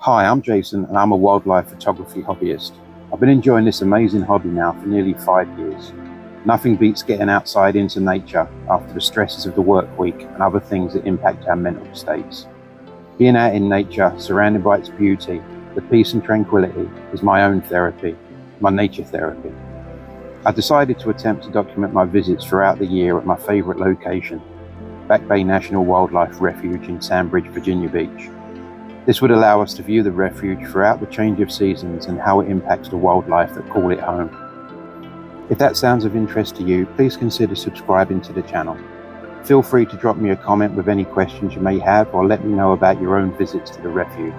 Hi, I'm Jason and I'm a wildlife photography hobbyist. I've been enjoying this amazing hobby now for nearly 5 years. Nothing beats getting outside into nature after the stresses of the work week and other things that impact our mental states. Being out in nature, surrounded by its beauty, the peace and tranquility is my own therapy, my nature therapy. I decided to attempt to document my visits throughout the year at my favourite location, Back Bay National Wildlife Refuge in Sandbridge, Virginia Beach. This would allow us to view the refuge throughout the change of seasons and how it impacts the wildlife that call it home. If that sounds of interest to you, please consider subscribing to the channel. Feel free to drop me a comment with any questions you may have, or let me know about your own visits to the refuge.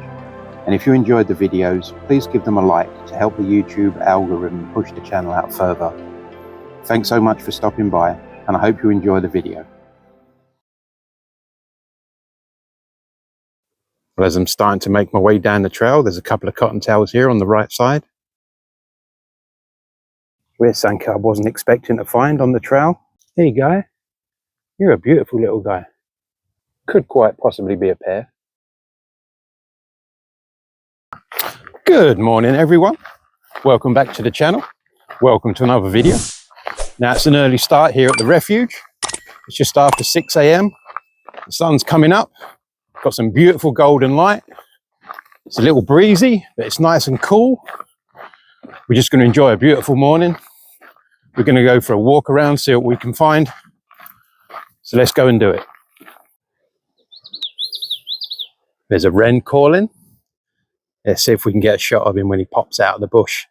And if you enjoyed the videos, please give them a like to help the YouTube algorithm push the channel out further. Thanks so much for stopping by, and I hope you enjoy the video. Well, as I'm starting to make my way down the trail, there's a couple of cottontails here on the right side. Where's something I wasn't expecting to find on the trail. There you go. You're a beautiful little guy. Could quite possibly be a pair. Good morning, everyone. Welcome back to the channel. Welcome to another video. Now it's an early start here at the refuge. It's just after 6 AM. The sun's coming up. Got some beautiful golden light. It's a little breezy, but it's nice and cool. We're just going to enjoy a beautiful morning. We're going to go for a walk around, see what we can find. So let's go and do it. There's a wren calling. Let's see if we can get a shot of him when he pops out of the bush.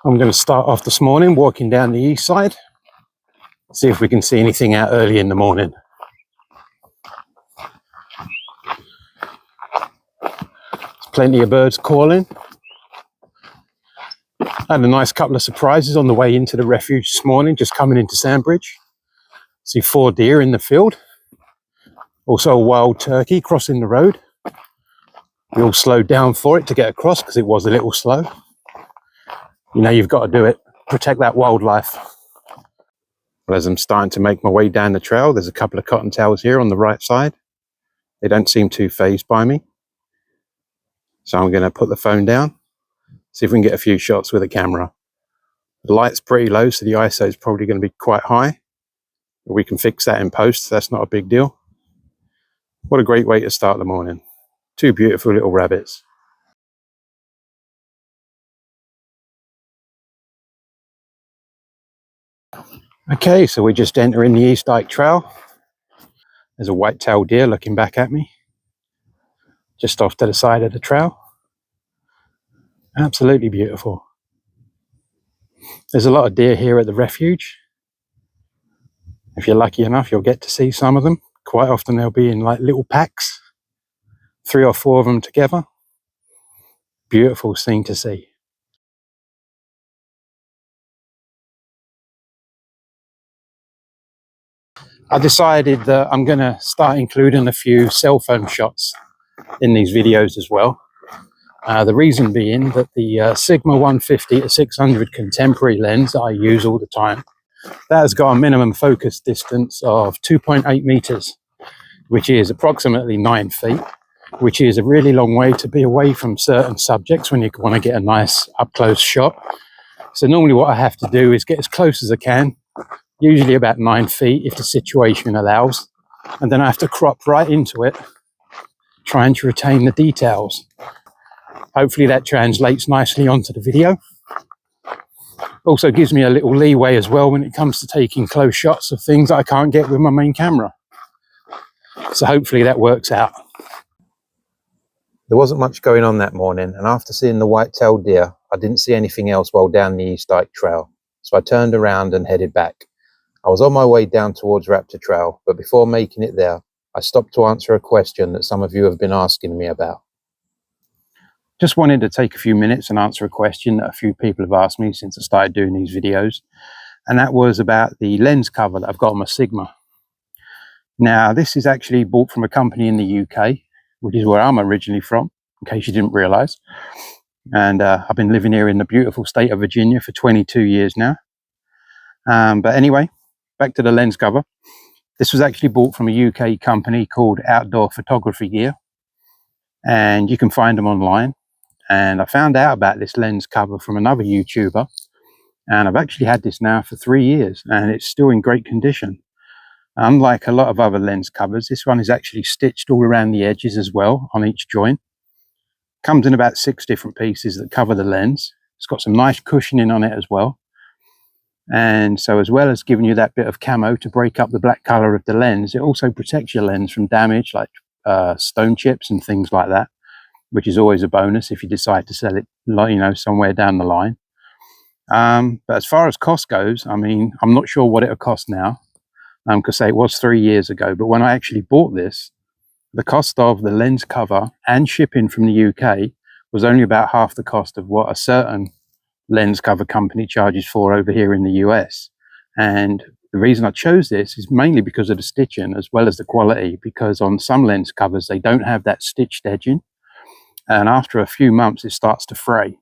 I'm going to start off this morning walking down the east side. See if we can see anything out early in the morning. There's plenty of birds calling. I had a nice couple of surprises on the way into the refuge this morning, just coming into Sandbridge. See 4 deer in the field. Also a wild turkey crossing the road. We all slowed down for it to get across because it was a little slow. You know, you've got to do it. Protect that wildlife. Well, as I'm starting to make my way down the trail, there's a couple of cottontails here on the right side. They don't seem too fazed by me. So I'm going to put the phone down, see if we can get a few shots with a camera. The light's pretty low, so the ISO is probably going to be quite high. But we can fix that in post, so that's not a big deal. What a great way to start the morning. 2 beautiful little rabbits. Okay, so we're just entering the East Dike Trail. There's a white-tailed deer looking back at me, just off to the side of the trail. Absolutely beautiful. There's a lot of deer here at the refuge. If you're lucky enough, you'll get to see some of them. Quite often they'll be in like little packs, 3 or 4 of them together. Beautiful scene to see. I decided that I'm going to start including a few cell phone shots in these videos as well. The reason being that the Sigma 150 to 600 contemporary lens that I use all the time, that has got a minimum focus distance of 2.8 meters, which is approximately 9 feet, which is a really long way to be away from certain subjects when you want to get a nice up-close shot. So normally what I have to do is get as close as I can, usually about 9 feet if the situation allows, and then I have to crop right into it, trying to retain the details. Hopefully that translates nicely onto the video. Also gives me a little leeway as well when it comes to taking close shots of things that I can't get with my main camera. So hopefully that works out. There wasn't much going on that morning, and after seeing the white-tailed deer, I didn't see anything else while down the East Dike Trail. So I turned around and headed back. I was on my way down towards Raptor Trail, but before making it there, I stopped to answer a question that some of you have been asking me about. Just wanted to take a few minutes and answer a question that a few people have asked me since I started doing these videos. And that was about the lens cover that I've got on my Sigma. Now, this is actually bought from a company in the UK, which is where I'm originally from, in case you didn't realise. And I've been living here in the beautiful state of Virginia for 22 years now. But anyway, back to the lens cover. This was actually bought from a UK company called Outdoor Photography Gear, and you can find them online. And I found out about this lens cover from another YouTuber, and I've actually had this now for 3 years and it's still in great condition. Unlike a lot of other lens covers, this one is actually stitched all around the edges as well on each joint. Comes in about 6 different pieces that cover the lens. It's got some nice cushioning on it as well. And so as well as giving you that bit of camo to break up the black color of the lens, it also protects your lens from damage like stone chips and things like that, which is always a bonus if you decide to sell it, you know, somewhere down the line. But as far as cost goes, I mean, I'm not sure what it'll cost now, because it was 3 years ago. But when I actually bought this, the cost of the lens cover and shipping from the UK was only about half the cost of what a certain lens cover company charges for over here in the US. And the reason I chose this is mainly because of the stitching as well as the quality, because on some lens covers they don't have that stitched edging, and after a few months it starts to fray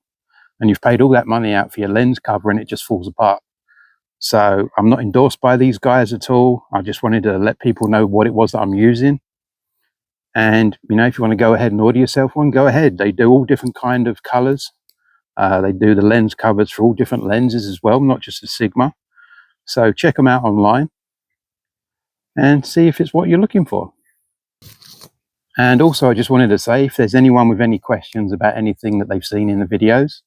and you've paid all that money out for your lens cover and it just falls apart. So I'm not endorsed by these guys at all. I just wanted to let people know what it was that I'm using. And you know, if you want to go ahead and order yourself one, go ahead. They do all different kind of colors. They do the lens covers for all different lenses as well, not just the Sigma. So check them out online and see if it's what you're looking for. And also I just wanted to say, if there's anyone with any questions about anything that they've seen in the videos,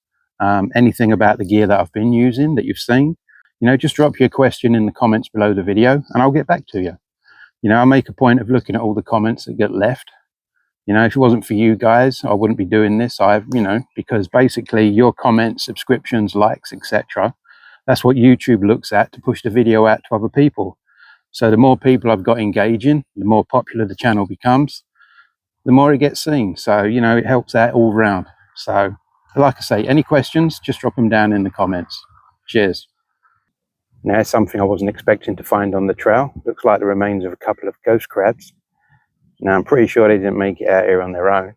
anything about the gear that I've been using that you've seen, you know, just drop your question in the comments below the video and I'll get back to you. You know, I make a point of looking at all the comments that get left. You know, if it wasn't for you guys, I wouldn't be doing this. You know, because basically your comments, subscriptions, likes, etc., that's what YouTube looks at to push the video out to other people. So the more people I've got engaging, the more popular the channel becomes, the more it gets seen. So, you know, it helps out all round. So, like I say, any questions, just drop them down in the comments. Cheers. Now, something I wasn't expecting to find on the trail. Looks like the remains of a couple of ghost crabs. Now, I'm pretty sure they didn't make it out here on their own.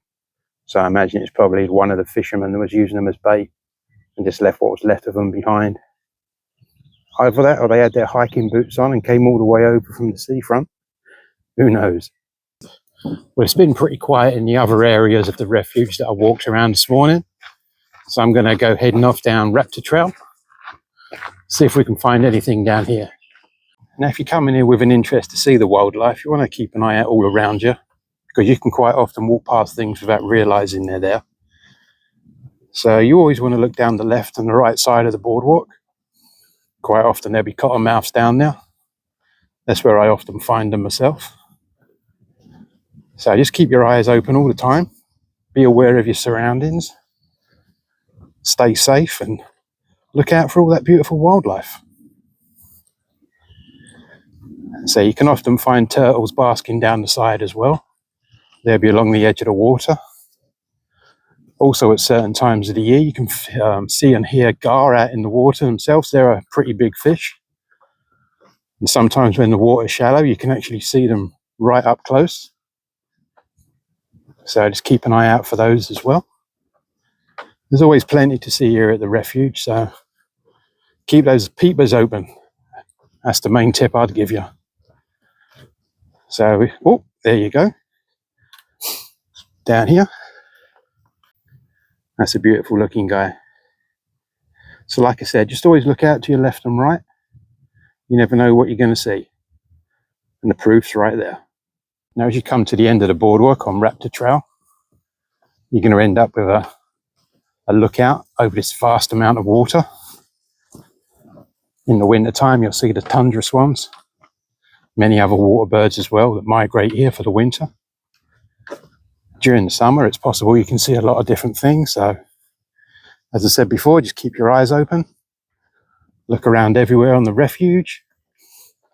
So I imagine it's probably one of the fishermen that was using them as bait and just left what was left of them behind. Either that or they had their hiking boots on and came all the way over from the seafront. Who knows? Well, it's been pretty quiet in the other areas of the refuge that I walked around this morning. So I'm going to go heading off down Raptor Trail, see if we can find anything down here. Now, if you come in here with an interest to see the wildlife, you want to keep an eye out all around you, because you can quite often walk past things without realizing they're there. So you always want to look down the left and the right side of the boardwalk. Quite often there'll be cottonmouths down there. That's where I often find them myself. So just keep your eyes open all the time. Be aware of your surroundings. Stay safe and look out for all that beautiful wildlife. So you can often find turtles basking down the side as well. They'll be along the edge of the water. Also at certain times of the year you can see and hear gar out in the water themselves. They're a pretty big fish. And sometimes when the water's shallow you can actually see them right up close. So just keep an eye out for those as well. There's always plenty to see here at the refuge, so keep those peepers open. That's the main tip I'd give you. So, oh, there you go. Down here. That's a beautiful looking guy. So like I said, just always look out to your left and right. You never know what you're going to see. And the proof's right there. Now as you come to the end of the boardwalk on Raptor Trail, you're going to end up with a lookout over this vast amount of water. In the winter time you'll see the tundra swans. Many other water birds as well that migrate here for the winter. During the summer it's possible you can see a lot of different things. So as I said before, just keep your eyes open. Look around everywhere on the refuge.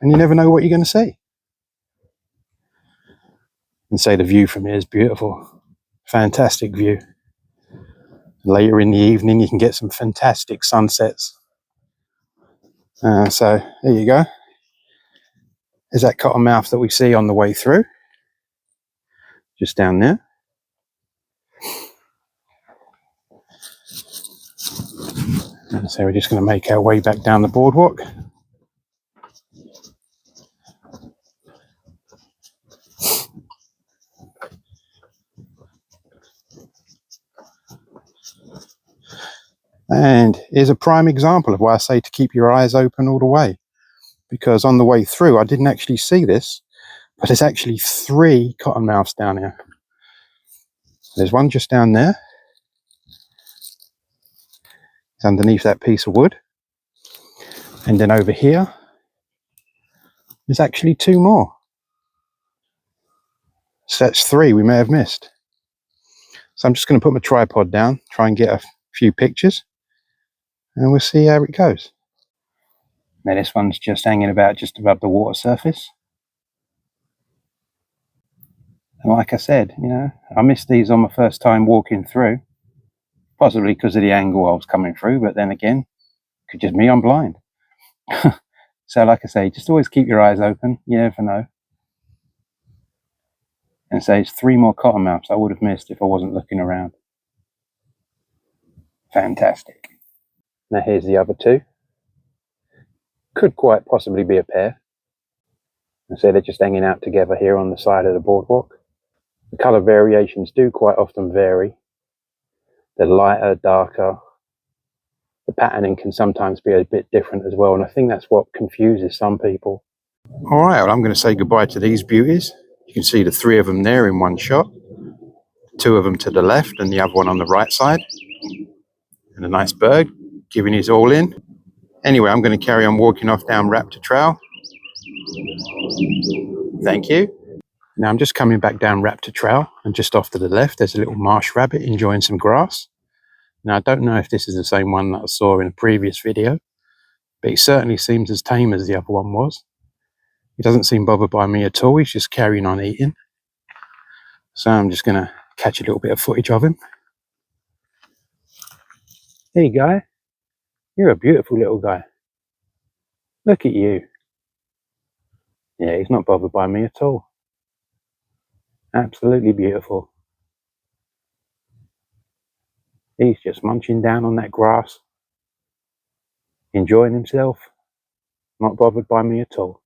And you never know what you're going to see. And say the view from here is beautiful. Fantastic view. Later in the evening you can get some fantastic sunsets. So there you go. There's that cottonmouth that we see on the way through. Just down there. And so we're just going to make our way back down the boardwalk. And here's a prime example of why I say to keep your eyes open all the way, because on the way through I didn't actually see this, but there's actually 3 cottonmouths down here. There's one just down there. It's underneath that piece of wood. And then over here, there's actually 2 more. So that's 3 we may have missed. So I'm just going to put my tripod down, try and get a few pictures, and we'll see how it goes. Now this one's just hanging about just above the water surface. And like I said, you know, I missed these on my first time walking through, possibly because of the angle I was coming through, but then again, could just me, I'm blind. So like I say, just always keep your eyes open, you never know. And say it's 3 more cottonmouths I would have missed if I wasn't looking around. Fantastic. Now here's the other 2. Could quite possibly be a pair. And so they're just hanging out together here on the side of the boardwalk. The colour variations do quite often vary. They're lighter, darker. The patterning can sometimes be a bit different as well, and I think that's what confuses some people. Alright, well, I'm going to say goodbye to these beauties. You can see the 3 of them there in one shot. 2 of them to the left and the other one on the right side. And a nice bird giving his all in. Anyway, I'm going to carry on walking off down Raptor Trail. Thank you. Now I'm just coming back down Raptor Trail, and just off to the left there's a little marsh rabbit enjoying some grass. Now I don't know if this is the same one that I saw in a previous video, but he certainly seems as tame as the other one was. He doesn't seem bothered by me at all, he's just carrying on eating. So I'm just going to catch a little bit of footage of him. Hey guy, you're a beautiful little guy. Look at you. Yeah, he's not bothered by me at all. Absolutely beautiful. He's just munching down on that grass, enjoying himself, not bothered by me at all.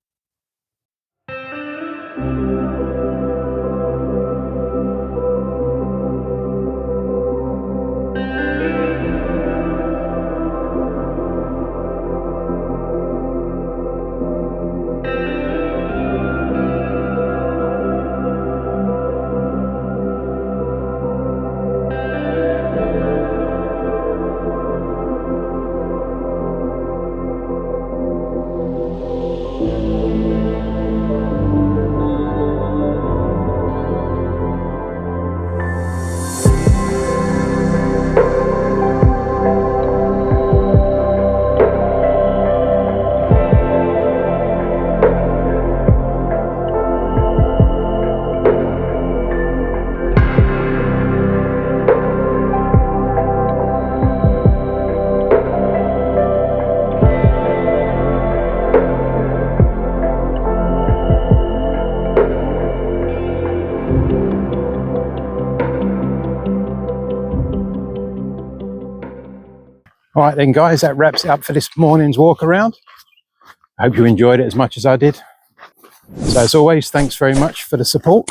Alright then guys, that wraps it up for this morning's walk around. I hope you enjoyed it as much as I did. So as always, thanks very much for the support.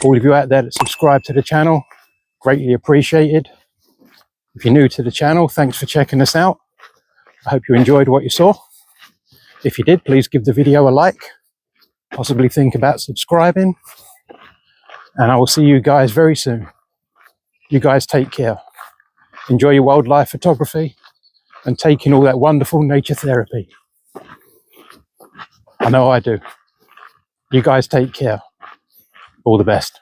All of you out there that subscribe to the channel, greatly appreciated. If you're new to the channel, thanks for checking us out. I hope you enjoyed what you saw. If you did, please give the video a like, possibly think about subscribing, and I will see you guys very soon. You guys take care. Enjoy your wildlife photography and take in all that wonderful nature therapy. I know I do. You guys take care. All the best.